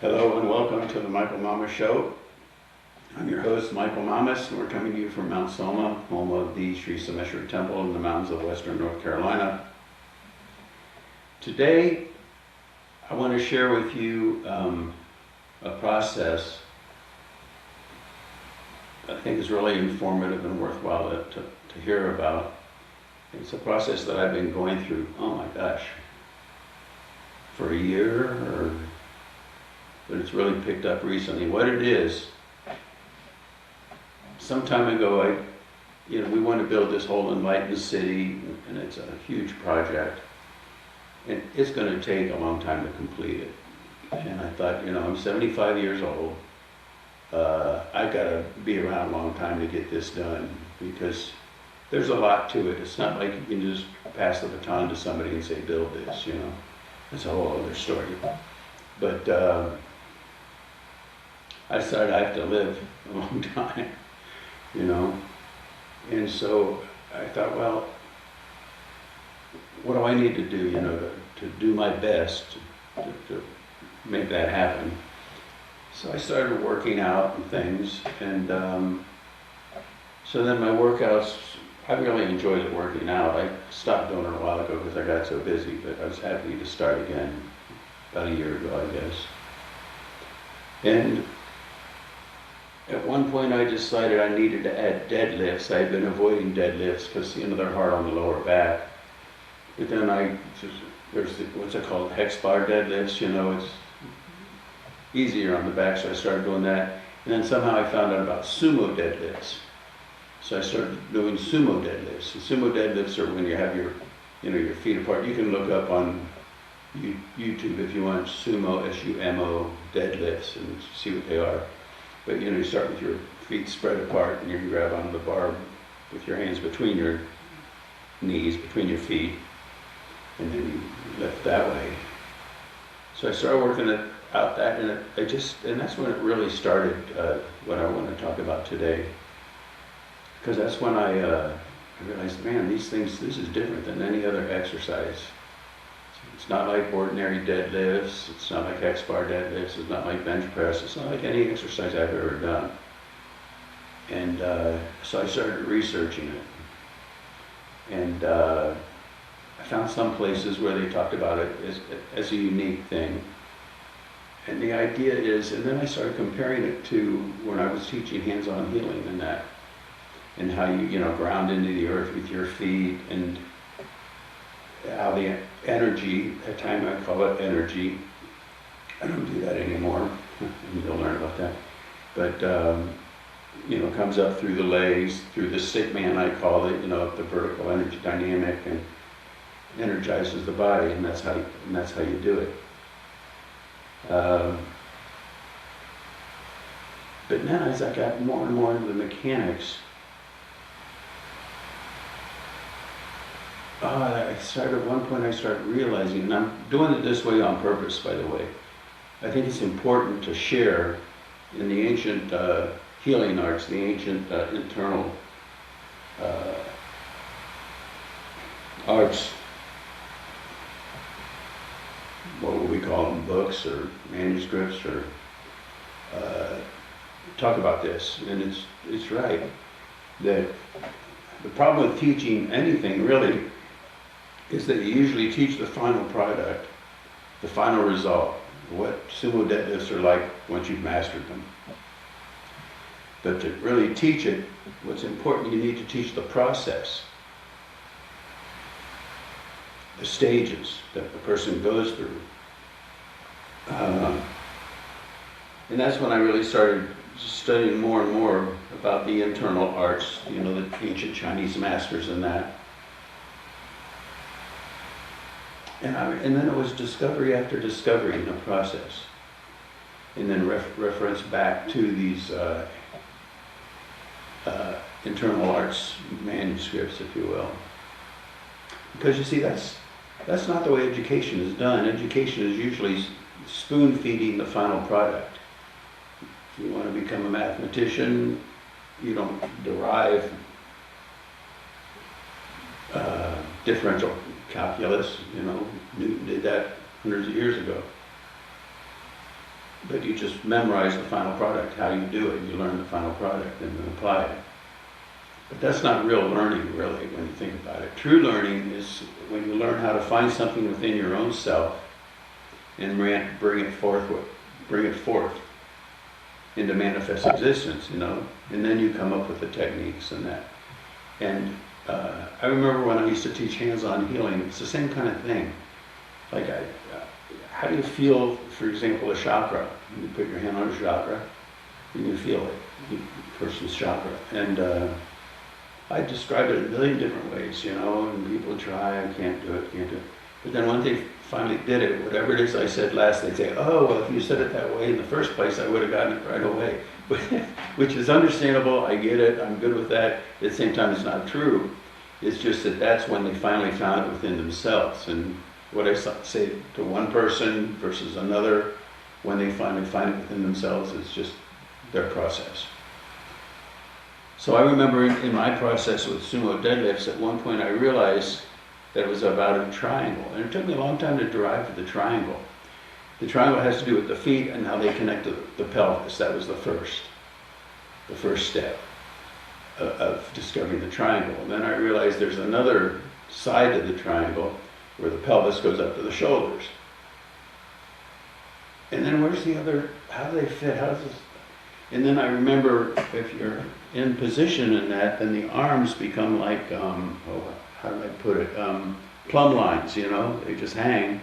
Hello and welcome to the Michael Mamas Show. I'm your host, Michael Mamas, and we're coming to you from Mount Soma, home of the Sri Someshwar Temple in the mountains of western North Carolina. Today, I want to share with you a process I think is really informative and worthwhile to hear about. It's a process that I've been going through, oh my gosh, for a year, but it's really picked up recently. What it is, some time ago, we want to build this whole enlightened city, and it's a huge project, and it's going to take a long time to complete it. And I thought, I'm 75 years old. I've got to be around a long time to get this done, because there's a lot to it. It's not like you can just pass the baton to somebody and say, build this, It's a whole other story. But I decided I have to live a long time, And so I thought, well, what do I need to do, to do my best to make that happen? So I started working out and things, and so then my workouts, I really enjoyed it working out. I stopped doing it a while ago because I got so busy, but I was happy to start again about a year ago, I guess. And at one point I decided I needed to add deadlifts. I had been avoiding deadlifts because, they're hard on the lower back. But then there's what's it called, hex bar deadlifts, it's easier on the back, so I started doing that. And then somehow I found out about sumo deadlifts. So I started doing sumo deadlifts. And sumo deadlifts are when you have your feet apart. You can look up on YouTube if you want sumo, S-U-M-O, deadlifts, and see what they are. But you start with your feet spread apart, and you can grab onto the bar with your hands between your knees, between your feet, and then you lift that way. So I started working out that, and that's when it really started. What I want to talk about today, because that's when I realized, man, this is different than any other exercise. It's not like ordinary deadlifts, it's not like hex bar deadlifts, it's not like bench press, it's not like any exercise I've ever done. And so I started researching it. And I found some places where they talked about it as a unique thing. And the idea is, and then I started comparing it to when I was teaching hands-on healing and how you ground into the earth with your feet, and how the energy, at time I call it energy, I don't do that anymore, and you'll learn about that, but comes up through the legs, through the stick man I call it, the vertical energy dynamic, and energizes the body, and that's how you do it. But now as I got more and more into the mechanics, at one point I started realizing, and I'm doing it this way on purpose, by the way. I think it's important to share in the ancient healing arts, the ancient internal arts, what would we call them, books or manuscripts, or talk about this. And it's right that the problem with teaching anything really is that you usually teach the final product, the final result, what sumo deadlifts are like once you've mastered them. But to really teach it, what's important, you need to teach the process, the stages that the person goes through. And that's when I really started studying more and more about the internal arts, the ancient Chinese masters and that. And then it was discovery after discovery in the process. And then reference back to these internal arts manuscripts, if you will. Because you see, that's not the way education is done. Education is usually spoon feeding the final product. If you want to become a mathematician, you don't derive differential calculus, Newton did that hundreds of years ago. but you just memorize the final product, how you do it. You learn the final product and then apply it. But that's not real learning, really, when you think about it. True learning is when you learn how to find something within your own self and bring it forth into manifest existence, you know, and then you come up with the techniques and that. And I remember when I used to teach hands-on healing, it's the same kind of thing. Like, how do you feel, for example, a chakra? You put your hand on a chakra, and you feel it, person's chakra. And I described it in a million different ways, you know, and people try, I can't do it. But then when they finally did it, whatever it is I said last, they'd say, oh, well, if you said it that way in the first place, I would have gotten it right away. Which is understandable, I get it, I'm good with that. At the same time, it's not true. It's just that that's when they finally found it within themselves. And what I say to one person versus another, when they finally find it within themselves, is just their process. So I remember in my process with sumo deadlifts, at one point I realized that it was about a triangle. And it took me a long time to derive to the triangle. The triangle has to do with the feet and how they connect to the pelvis. That was the first step of discovering the triangle. And then I realized there's another side to the triangle where the pelvis goes up to the shoulders. And then where's the other, how do they fit? How does this? And then I remember if you're in position in that, then the arms become like, how do I put it? Plumb lines, you know, they just hang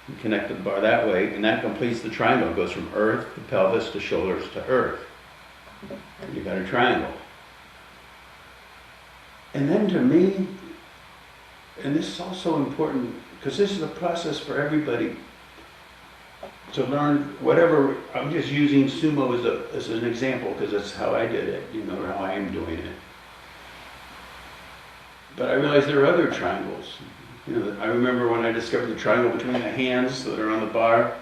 and connect to the bar that way, and that completes the triangle. It goes from earth to pelvis to shoulders to earth. And you got a triangle. And then to me, and this is also important, because this is a process for everybody to learn whatever. I'm just using sumo as an example because that's how I did it, you know, how I am doing it. But I realized there are other triangles. You know, I remember when I discovered the triangle between the hands that are on the bar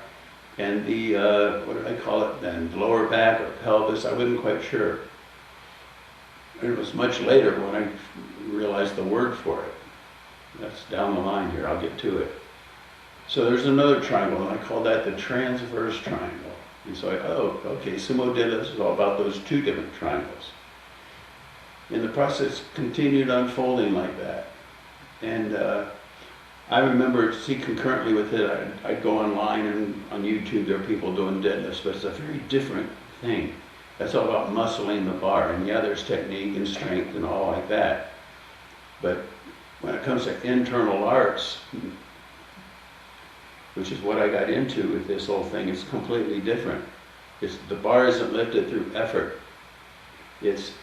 and the, what did I call it then, the lower back or pelvis, I wasn't quite sure. And it was much later when I realized the word for it. That's down the line here, I'll get to it. So there's another triangle, and I call that the transverse triangle. And so okay, sumo deadlifts is all about those two different triangles. And the process continued unfolding like that. And I remember, concurrently with it, I'd go online and on YouTube there are people doing deadlifts, but it's a very different thing. That's all about muscling the bar. And yeah, there's technique and strength and all like that. But when it comes to internal arts, which is what I got into with this whole thing, it's completely different. The bar isn't lifted through effort. It's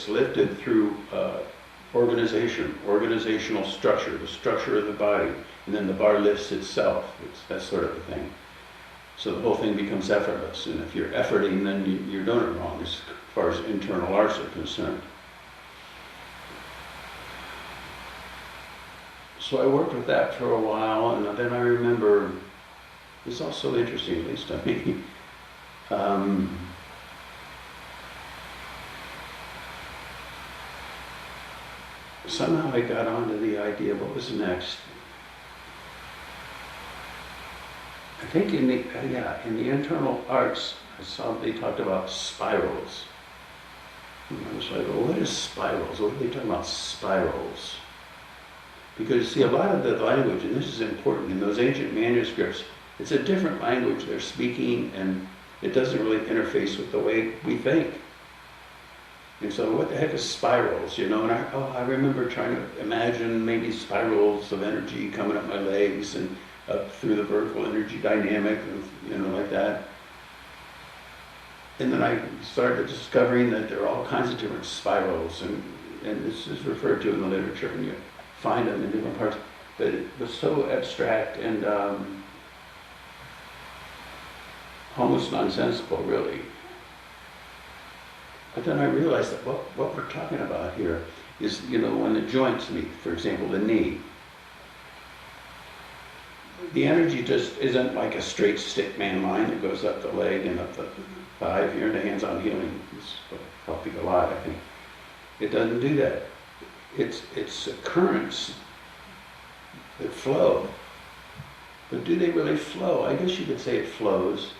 lifted through organizational structure, the structure of the body, and then the bar lifts itself. It's that sort of a thing. So the whole thing becomes effortless, and if you're efforting, then you're doing it wrong as far as internal arts are concerned. So I worked with that for a while, and then I remember, it's also interesting, at least to me, somehow I got onto the idea of what was next. I think in the internal arts, I saw they talked about spirals. And I was like, well, what is spirals? What are they talking about, spirals? Because, see, a lot of the language, and this is important, in those ancient manuscripts, it's a different language they're speaking, and it doesn't really interface with the way we think. And so what the heck is spirals, you know? And I remember trying to imagine maybe spirals of energy coming up my legs and up through the vertical energy dynamic, and, you know, like that. And then I started discovering that there are all kinds of different spirals, and this is referred to in the literature, and you find them in different parts. But it was so abstract and almost nonsensical, really. But then I realized that what we're talking about here is, you know, when the joints meet, for example, the knee, the energy just isn't like a straight stickman line that goes up the leg and up the thigh. If you're into hands-on healing, it's helping a lot, I think. It doesn't do that. It's currents that flow. But do they really flow? I guess you could say it flows.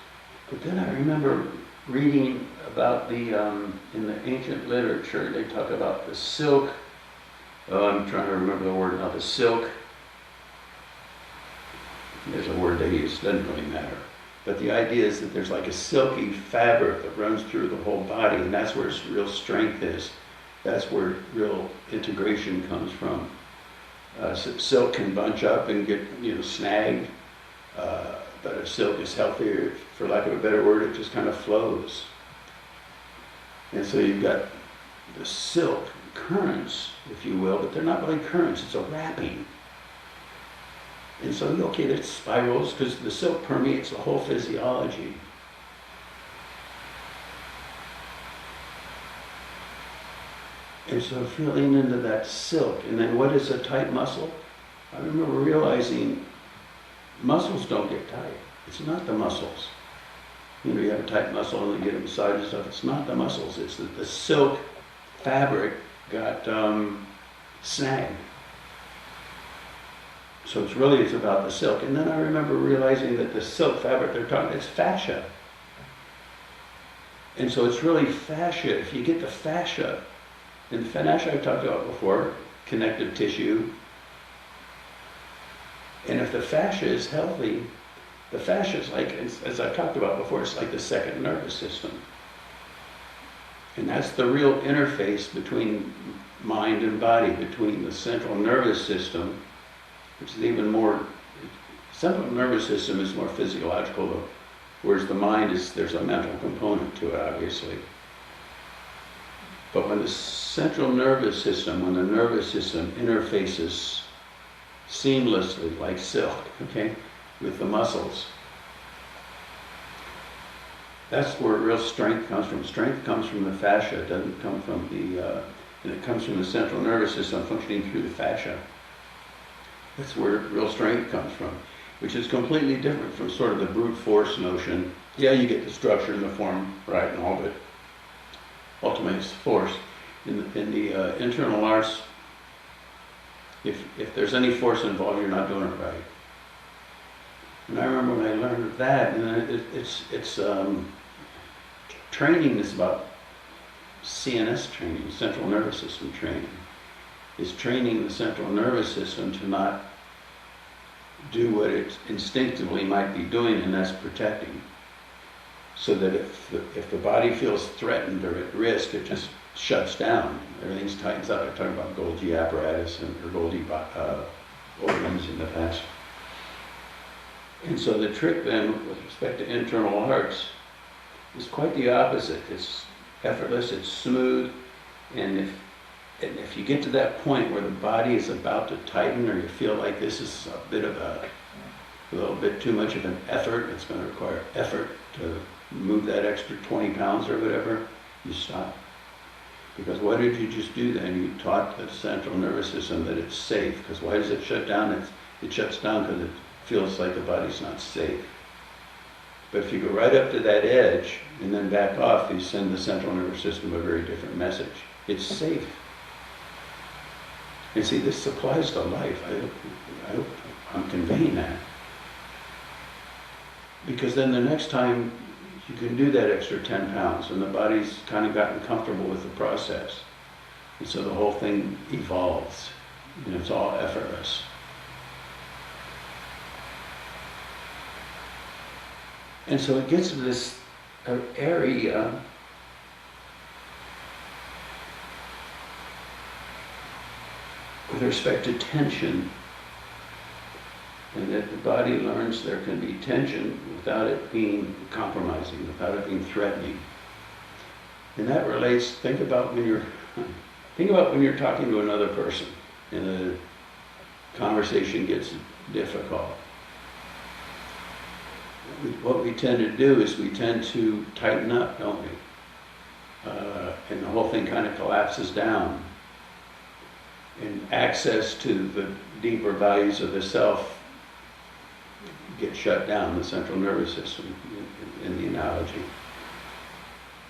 But then I remember reading about in the ancient literature, they talk about the silk. Oh, I'm trying to remember the word now. The silk. There's a word they use, doesn't really matter. But the idea is that there's like a silky fabric that runs through the whole body, and that's where real strength is. That's where real integration comes from. Silk can bunch up and get, snagged, but if silk is healthier, for lack of a better word, it just kind of flows. And so you've got the silk currents, if you will, but they're not really currents, it's a wrapping. And so, okay, that spirals because the silk permeates the whole physiology. And so feeling into that silk, and then what is a tight muscle? I remember realizing muscles don't get tight. It's not the muscles. You have a tight muscle and you get a massage and stuff. It's not the muscles. It's that the silk fabric got snagged. So it's about the silk. And then I remember realizing that the silk fabric they're talking, it's fascia. And so it's really fascia. If you get the fascia, and the fascia I've talked about before, connective tissue. And if the fascia is healthy, the fascia is like, as I've talked about before, it's like the second nervous system. And that's the real interface between mind and body, between the central nervous system, which is even more, central nervous system is more physiological, whereas the mind there's a mental component to it, obviously. But when the central nervous system, when the nervous system interfaces seamlessly, like silk, okay, with the muscles, that's where real strength comes from. Strength comes from the fascia, it doesn't come from and it comes from the central nervous system functioning through the fascia. That's where real strength comes from, which is completely different from sort of the brute force notion. Yeah, you get the structure and the form, right, and all, but ultimately it's force. In the internal arts, if there's any force involved, you're not doing it right. And I remember when I learned that, and it's training is about CNS training, central nervous system training. Is training the central nervous system to not do what it instinctively might be doing, and that's protecting. So that if the body feels threatened or at risk, it just shuts down. Everything tightens up. I talked about Golgi apparatus or Golgi organs in the past. And so the trick then, with respect to internal arts, is quite the opposite. It's effortless, it's smooth, and if you get to that point where the body is about to tighten, or you feel like this is a little bit too much of an effort, it's going to require effort to move that extra 20 pounds or whatever, you stop. Because what did you just do then? You taught the central nervous system that it's safe. Because why does it shut down? It shuts down because it feels like the body's not safe. But if you go right up to that edge and then back off, you send the central nervous system a very different message. It's safe. And see, this applies to life. I hope I'm conveying that. Because then the next time you can do that extra 10 pounds and the body's kind of gotten comfortable with the process. And so the whole thing evolves. And it's all effortless. And so it gets to this area with respect to tension, and that the body learns there can be tension without it being compromising, without it being threatening. And that relates, think about when you're talking to another person and the conversation gets difficult. What we tend to do is we tend to tighten up, don't we? And the whole thing kind of collapses down. And access to the deeper values of the self get shut down, the central nervous system in the analogy.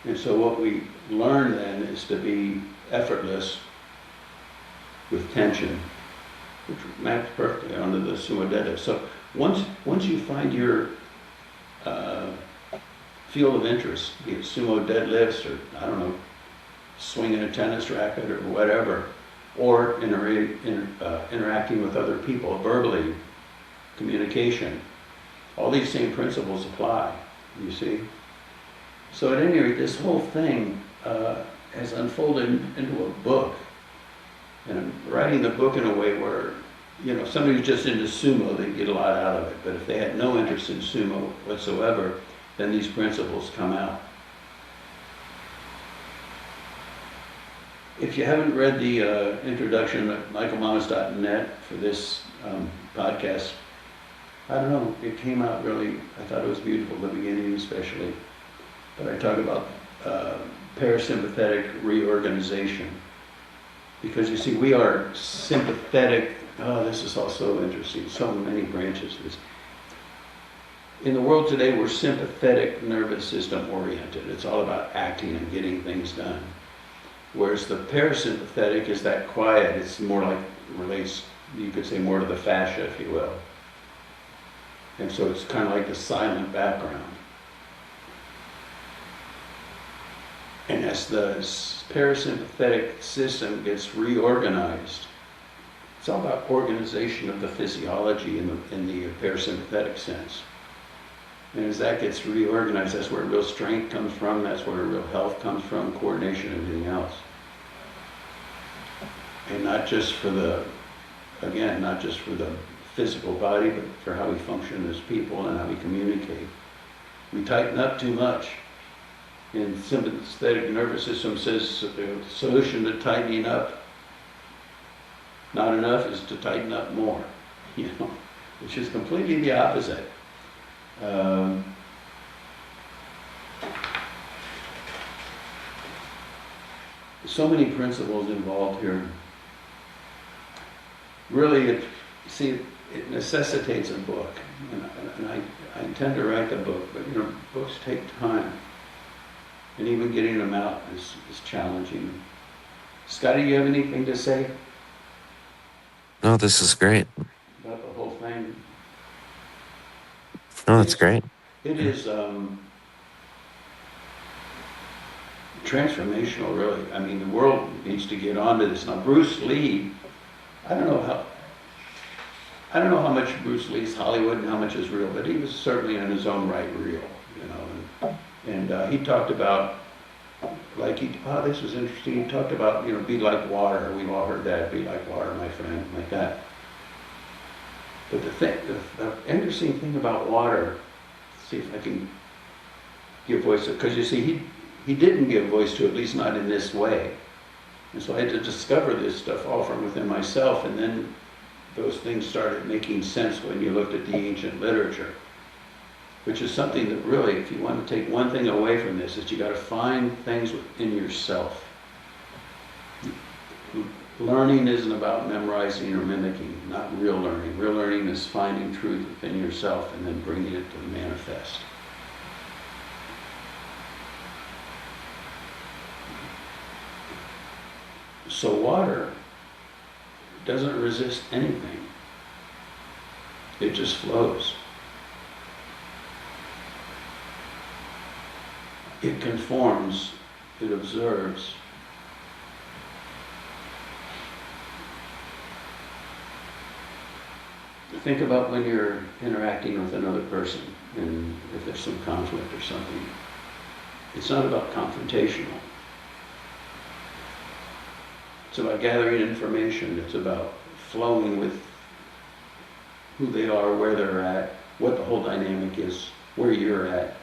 And so what we learn then is to be effortless with tension, which maps perfectly onto the Sumo. So Once you find your field of interest, be it sumo deadlifts or, I don't know, swinging a tennis racket or whatever, or interacting with other people, verbally, communication, all these same principles apply, you see? So at any rate, this whole thing has unfolded into a book. And I'm writing the book in a way where, you know, somebody who's just into sumo, they get a lot out of it. But if they had no interest in sumo whatsoever, then these principles come out. If you haven't read the introduction at michaelmamas.net for this podcast, I don't know, it came out really, I thought it was beautiful, the beginning especially. But I talk about parasympathetic reorganization. Because you see, we are sympathetic, this is also interesting, so many branches of this. In the world today, we're sympathetic nervous system oriented. It's all about acting and getting things done. Whereas the parasympathetic is that quiet, it's more like, relates, you could say, more to the fascia, if you will. And so it's kind of like the silent background. And as the parasympathetic system gets reorganized, it's all about organization of the physiology in the parasympathetic sense. And as that gets reorganized, that's where real strength comes from, that's where real health comes from, coordination, everything else. And not just for the, again, not just for the physical body, but for how we function as people and how we communicate. We tighten up too much. And sympathetic nervous system says the solution to tightening up, not enough, is to tighten up more, you know, which is completely the opposite. So many principles involved here. Really, it necessitates a book, and I intend to write the book, but you know, books take time. And even getting them out is challenging. Scotty, you have anything to say? No, this is great. About the whole thing? No, that's great. It is transformational, really. I mean, the world needs to get onto this. Now, Bruce Lee, I don't know how much Bruce Lee's Hollywood and how much is real, but he was certainly in his own right real, you know. And he talked about, like, this was interesting, he talked about, you know, be like water. We've all heard that, be like water, my friend, like that. But the interesting thing about water, see if I can give voice to it, because you see, he didn't give voice to it, at least not in this way. And so I had to discover this stuff all from within myself, and then those things started making sense when you looked at the ancient literature. Which is something that really, if you want to take one thing away from this, is you got to find things within yourself. Learning isn't about memorizing or mimicking, not real learning. Real learning is finding truth within yourself and then bringing it to the manifest. So water doesn't resist anything. It just flows. It conforms, it observes. Think about when you're interacting with another person and if there's some conflict or something. It's not about confrontational. It's about gathering information. It's about flowing with who they are, where they're at, what the whole dynamic is, where you're at.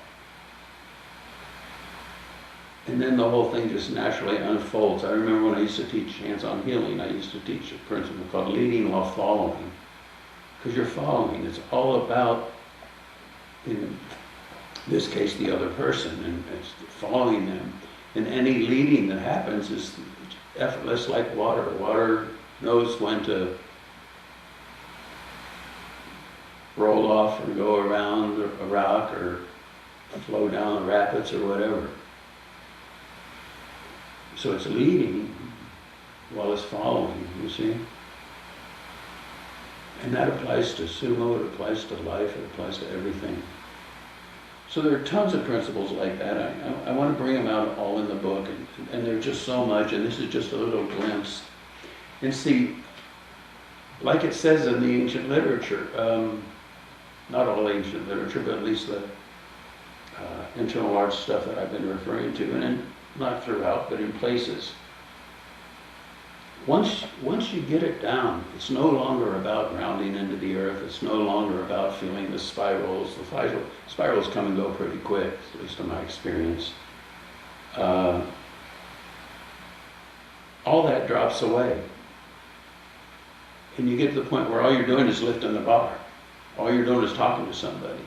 And then the whole thing just naturally unfolds. I remember when I used to teach hands-on healing, I used to teach a principle called leading while following. Because you're following. It's all about, in this case, the other person, and it's following them. And any leading that happens is effortless like water. Water knows when to roll off or go around a rock or flow down the rapids or whatever. So it's leading while it's following, you see? And that applies to Sumo, it applies to life, it applies to everything. So there are tons of principles like that. I want to bring them out all in the book, and there's just so much, and this is just a little glimpse. And see, like it says in the ancient literature, not all ancient literature, but at least the internal arts stuff that I've been referring to, and not throughout, but in places. Once you get it down, it's no longer about grounding into the earth. It's no longer about feeling the spirals. The spirals come and go pretty quick, at least in my experience. All that drops away. And you get to the point where all you're doing is lifting the bar. All you're doing is talking to somebody.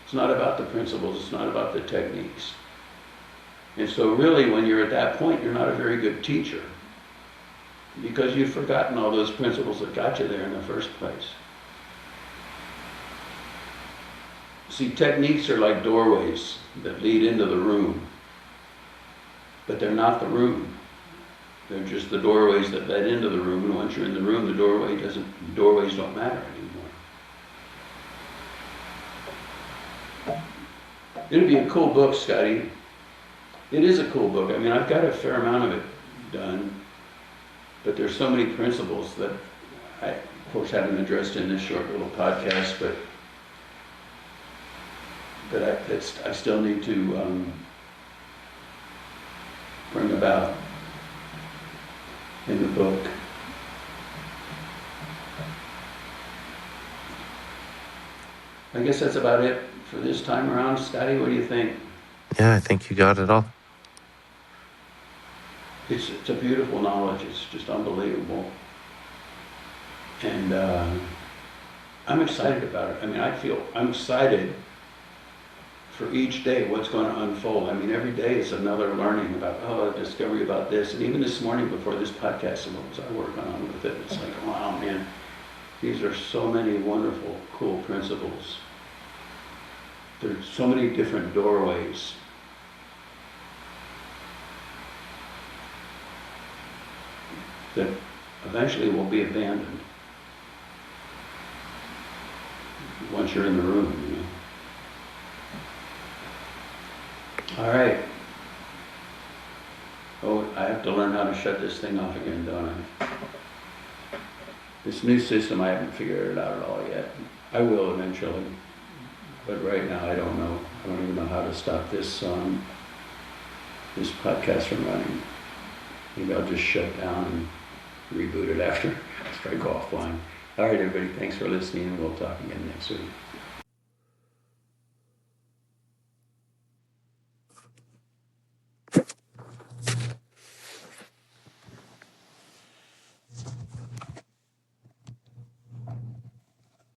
It's not about the principles, it's not about the techniques. And so really, when you're at that point, you're not a very good teacher, because you've forgotten all those principles that got you there in the first place. See, techniques are like doorways that lead into the room, but they're not the room. They're just the doorways that led into the room, and once you're in the room, the doorways don't matter anymore. It'd be a cool book, Scotty. It is a cool book. I mean, I've got a fair amount of it done, but there's so many principles that I, of course, haven't addressed in this short little podcast, but I still need to bring about in the book. I guess that's about it for this time around. Scotty, what do you think? Yeah, I think you got it all. It's a beautiful knowledge. It's just unbelievable. And I'm excited about it. I mean, I'm excited for each day what's going to unfold. I mean, every day is another learning about, a discovery about this. And even this morning before this podcast, what was I working on with it? It's like, wow, man, these are so many wonderful, cool principles. There's so many different doorways. That eventually will be abandoned once you're in the room, you know. All right. Oh, I have to learn how to shut this thing off again, don't I? This new system, I haven't figured it out at all yet. I will eventually, but right now I don't know. I don't even know how to stop this podcast from running. Maybe I'll just shut down and reboot it after I go offline. All right, everybody, thanks for listening, and we'll talk again next week.